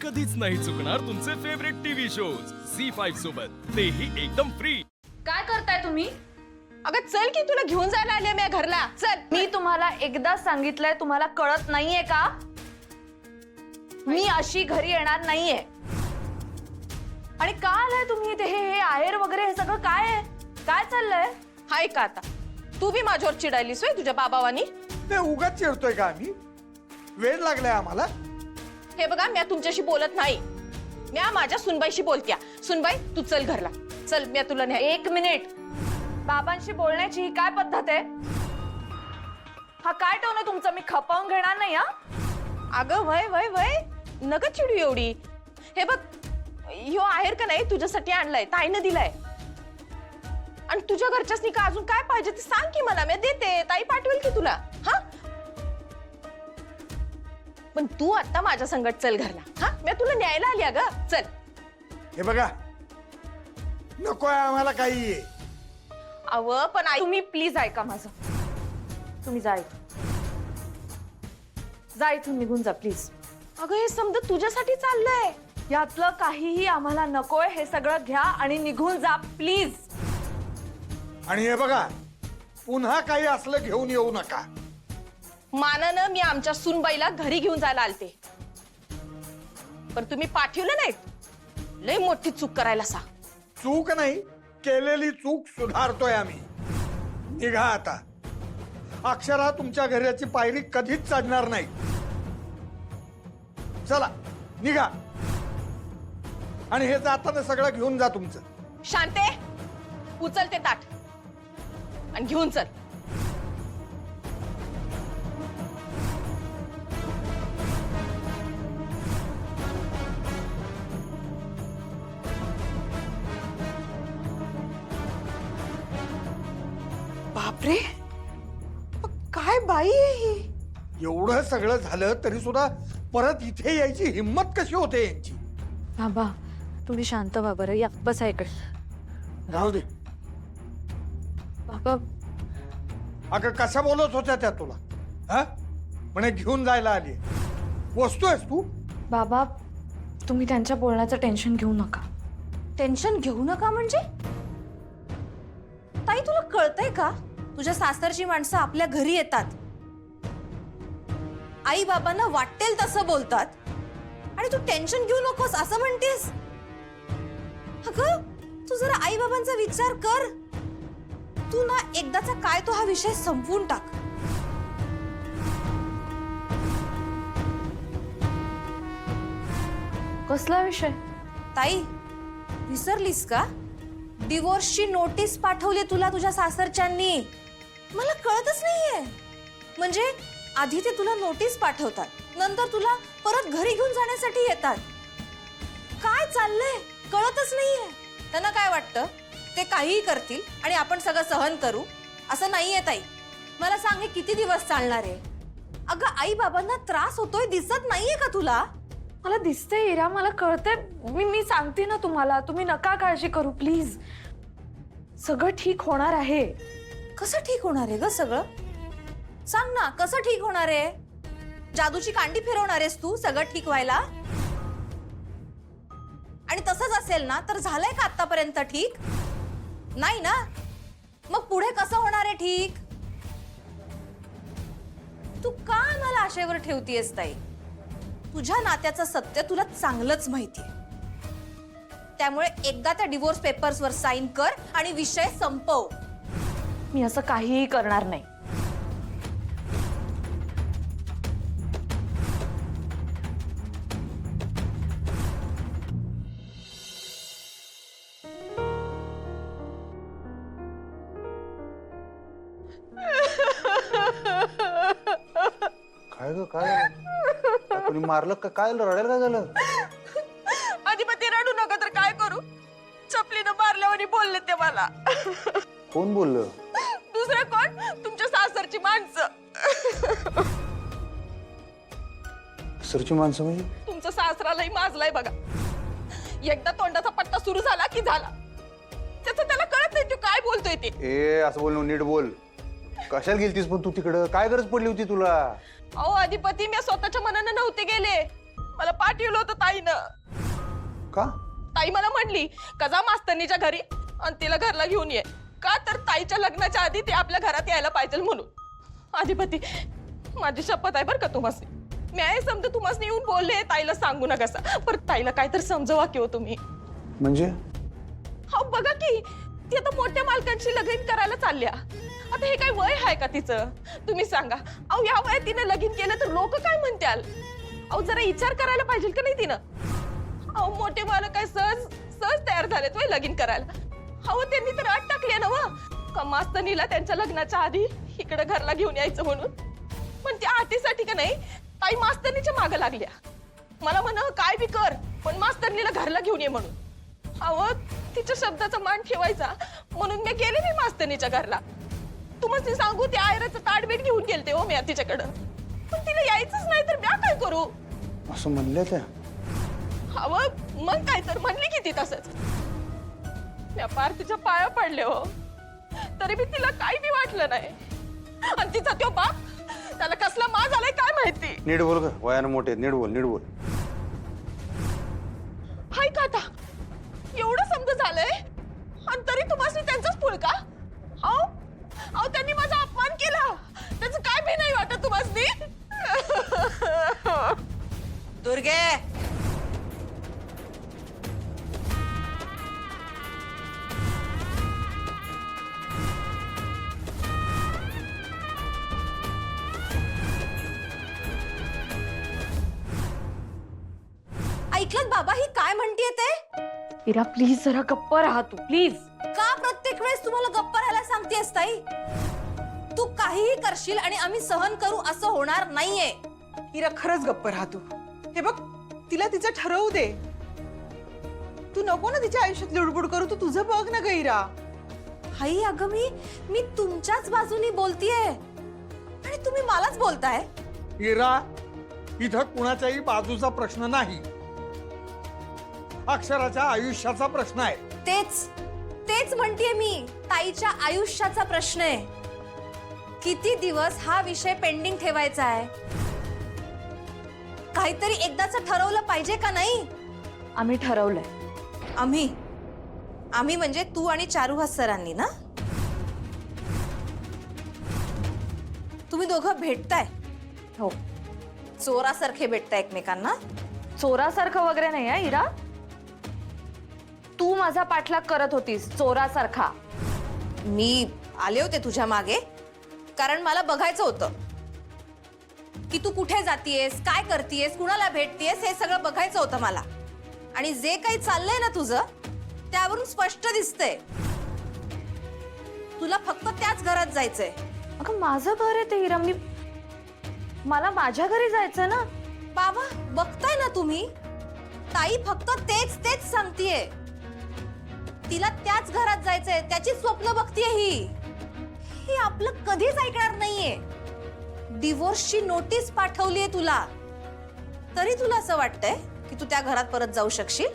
कधीच नाही चुकणार तुमचे फेवरेट टीव्ही शोज झी5 सोबत, तेही एकदम फ्री। काय करताय तुम्ही? अगं चल की तुला घेऊन जायला आले मी घरला। चल। मी तुम्हाला एकदा सांगितलंय, तुम्हाला कळत नाहीये का? मी अशी घरी येणार नाहीये। आणि का आलाय तुम्ही इथे? हे आहेर वगैरे हे सगळं काय आहे? काय चाललंय? हाय का आता तू बी माझ्यावर चिडायलीस होय तुझ्या बाबावानी? नाही उगाच चिडतोय का आम्ही? वेळ लागलाय आम्हाला। हे बघा मी तुमच्याशी बोलत नाही, मी माझ्या सुनबाईशी बोलत्या। सुनबाई तू चल घरला, चल मी तुला नाही। एक मिनिट, बाबांशी बोलण्याची ही काय पद्धत आहे? हा काय टोन आहे तुमचा? मी खपावून घेणार नाही हा। अगं वय वय वय नका चिडू एवढी। हे बघ ह्यो आहेर का नाही तुझ्यासाठी आणलाय, ताईनं दिलाय। आणि तुझ्या घरच्यासनी का अजून काय पाहिजे ते सांग की मला, मी देते। ताई पाठवेल की तुला। हा पण तू आता माझ्या संगत चल घरला। हा मी तुला न्यायला आली अगं, चल। हे बघा नकोय आम्हाला काही। अव पण आई तुम्ही प्लीज ऐका माझं, तुम्ही जा इथून, जा इथून निघून जा प्लीज। अगं हे समजा तुझ्यासाठी चाललंय। यातलं काहीही आम्हाला नकोय, हे सगळं घ्या आणि निघून जा प्लीज। आणि हे बघा पुन्हा काही असलं घेऊन येऊ नका। मानानं मी आमच्या सुनबाईला घरी घेऊन जायला आलते, पण तुम्ही पाठवलं नाहीत। लय मोठी चूक करायला सा। चूक नाही, केलेली चूक सुधारतोय आम्ही। निघा आता, अक्षरा तुमच्या घराची पायरी कधीच चढणार नाही। चला निघा, आणि हे जाताना सगळं घेऊन जा तुमचं। शांते उचल ते ताट आणि घेऊन चल। बापरे, काय बाई आहे ही? एवढं सगळं झालं तरी सुद्धा परत इथे यायची हिम्मत कशी होते यांची? बाबा तुम्ही शांत व्हा बरं, या बसा इकडे। राहू दे। बाबा अगं कशा बोलत होत्या त्या तुला? हा म्हणे घेऊन जायला आली, वस्तू आहेस तू? बाबा तुम्ही त्यांच्या बोलण्याचं टेन्शन घेऊ नका। टेन्शन घेऊ नका म्हणजे? ताई तुला कळतंय का, तुझ्या सासरची माणसं आपल्या घरी येतात, आई बाबांना वाटेल तसं बोलतात, आणि तू टेन्शन घेऊ नकोस असं म्हणतेस? अगं तू जरा आई बाबांचा विचार कर। तू ना एकदाचा काय तो हा विषय संपवून टाक। कसला विषय? ताई विसरलीस का? डिवोर्सची नोटीस पाठवली तुला तुझ्या सासरच्यांनी। मला कळतच नाहीये, म्हणजे आधी ते तुला नोटीस पाठवतात, नंतर तुला परत घरी घेऊन जाण्यासाठी येतात। काय चाललंय कळतच नाहीये। त्यांना काय वाटतं ते काहीही करतील आणि आपण सगळं सहन करू, असं नाहीये ताई। मला सांग हे किती दिवस चालणार आहे? अगं आई बाबांना त्रास होतोय दिसत नाहीये का तुला? मला दिसतंय इरा, मला कळतंय, मी सांगते ना तुम्हाला, तुम्ही नका काळजी करू प्लीज, सगळं ठीक होणार आहे। कसं ठीक होणार आहे ग सगळं? सांग ना कसं ठीक होणार आहे? जादूची कांडी फिरवणार आहेस तू सगळं ठीक व्हायला? आणि तसंच असेल ना तर झालंय का आतापर्यंत ठीक? नाही ना, मग पुढे कसं होणार आहे ठीक? तू का मला आशेवर ठेवतीयस ताई? तुझ्या नात्याचं सत्य तुला चांगलंच माहितीये, त्यामुळे एकदा त्या डिवोर्स पेपर्सवर साईन कर आणि विषय संपव। मी असं काहीही करणार नाही। काय ग काय कोणी मारलं का? काय रडायला काय झालं? अधिपती रडू नका तर काय करू, चपलीनं मारल्यावर बोलले ते मला। कोण बोललं? दुसरं कोण, तुमच्या सासरची माणसं। सरची माणसं म्हणजे? तुमचं सासरालाही माजलाय बघा। एकदा तोंडाचा पट्टा सुरू झाला की झाला, त्याचं त्याला कळत नाही तू काय बोलतोय ते। ए असं बोल, नीट बोल। कशाला गेलतीस पण तू तिकडं? काय गरज पडली होती तुला? अहो अधिपती मी स्वतःच्या मनानं नव्हते गेले, मला पाठवलं होतं ताईनं. का? ताई मला म्हणली कजा मास्तरनीच्या घरी आणि तिला घरला घेऊन ये. का तर ताईच्या लग्नाच्या आधी ते आपल्या घरात यायला पाहिजे म्हणून. अधिपती, माझी शपथ आहे बरं का तुम्हाला. मी आहे समजा तुम्हाला येऊन बोलले ताईला सांगू नका. पर ताईला काय तर समजवा की हो तुम्ही. म्हणजे हा बघा की ती आता मोठ्या मालकांशी लगीन करायला चालल्या. आता हे काय वय आहे का तिचं? तुम्ही सांगा. अहो या वयात तिने लगीन केलं तर लोक काय म्हणतील? अहो जरा विचार करायला पाहिजे का नाही तिनं? अहो मोठे मालक काय सहज सहज तयार झालेत वय लगीन करायला. अहो त्यांनी तर अट टाकली ना वा का मास्तनीला त्यांच्या लग्नाच्या आधी इकडे घरला घेऊन यायचं म्हणून. पण त्या अटीसाठी का नाही ताई मास्तनीच्या मागं लागल्या. मला म्हण काय बी कर पण मास्तनीला घरला घेऊन ये म्हणून. अहो तिच्या शब्दाचा मान ठेवायचा म्हणून मी गेले नाही मास्तनीच्या घरला. तुम्हाला सांगू त्या आयराचं ताडबीट घेऊन गेलते हो मी तिच्याकडं. पण तिला यायचंच नाही तर मी काय करू? असं म्हणल्या त्या? अहो मग काय तर म्हणली की ती तसंच. त्या पार तिच्या पाया पडले हो तरी बी तिला काही बी वाटलं नाही. आणि तिचा तो बाप त्याला कसला मा झालाय काय माहिती. नीट बोल ग, वयानं मोठे, नीट बोल नीट बोल. हाय का आता एवढं समज झालंय आणि तरी तुम्हाला त्यांचाच फुल का? अहो अहो त्यांनी माझा अपमान केला त्याचं काय बी नाही वाटत तुम्हाला? दुर्गे, ऐकलं बाबा ही काय म्हणतीये ते? इरा प्लीज जरा गप्प राहा तू प्लीज. का प्रत्येक वेळेस तुम्हाला गप्प राहायला सांगतेस ताई? तू काहीही करशील आणि आम्ही सहन करू असं होणार नाहीये. इरा खरंच गप्प राहा तू. हे बघ तिला तिचं ठरवू दे. तू नको ना तिच्या आयुष्यात लुडबुड करू. तू तुझं बघ ना ग इरा. हाई अगं मी तुमच्याच बाजूनी बोलतीये आणि तुम्ही मलाच बोलताय. इरा, इथं कुणाच्याही बाजूचा प्रश्न नाही. अक्षराच्या आयुष्याचा प्रश्न आहे. तेच म्हणतेय मी. ताईच्या आयुष्याचा प्रश्न आहे. किती दिवस हा विषय पेंडिंग ठेवायचा आहे? काहीतरी एकदाच ठरवलं पाहिजे का नाही? आम्ही ठरवलंय. आम्ही म्हणजे तू आणि चारुहास सरांनी ना? तुम्ही दोघं भेटताय? हो. चोरासारखे भेटताय एकमेकांना? चोरासारखं वगैरे नाही आहे इरा. तू माझा पाठलाग करत होतीस चोरासारखा. मी आले होते तुझ्या मागे कारण मला बघायचं होतं की तू कुठे जातीयेस, काय करतीयेस, कुणाला भेटतीयेस, हे सगळं बघायचं होतं मला. आणि जे काही चाललंय ना तुझं त्यावरून स्पष्ट दिसतंय तुला फक्त त्याच घरात जायचंय. अगं माझं घर आहे ते इरा. मला माझ्या घरी जायचं ना. बाबा बघताय ना तुम्ही, ताई फक्त तेच सांगतीये. तिला त्याच घरात जायचंय, त्याची स्वप्न बघतीये. ही आपलं कधीच ऐकणार नाहीये. डिवोर्सची नोटीस पाठवलीये तुला तरी तुला असं वाटतंय की तू त्या घरात परत जाऊ शकशील?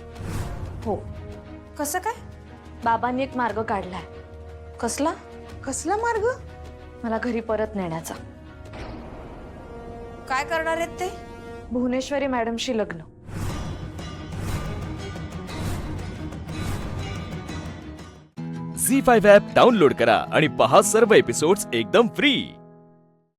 हो. कसं काय? बाबांनी एक मार्ग काढलाय. कसला? कसला मार्ग? मला घरी परत नेण्याचा. काय करणार आहेत ते? भुवनेश्वरी मॅडमशी लग्न. झी5 ॲप डाउनलोड करा आणि पहा सर्व एपिसोड्स एकदम फ्री.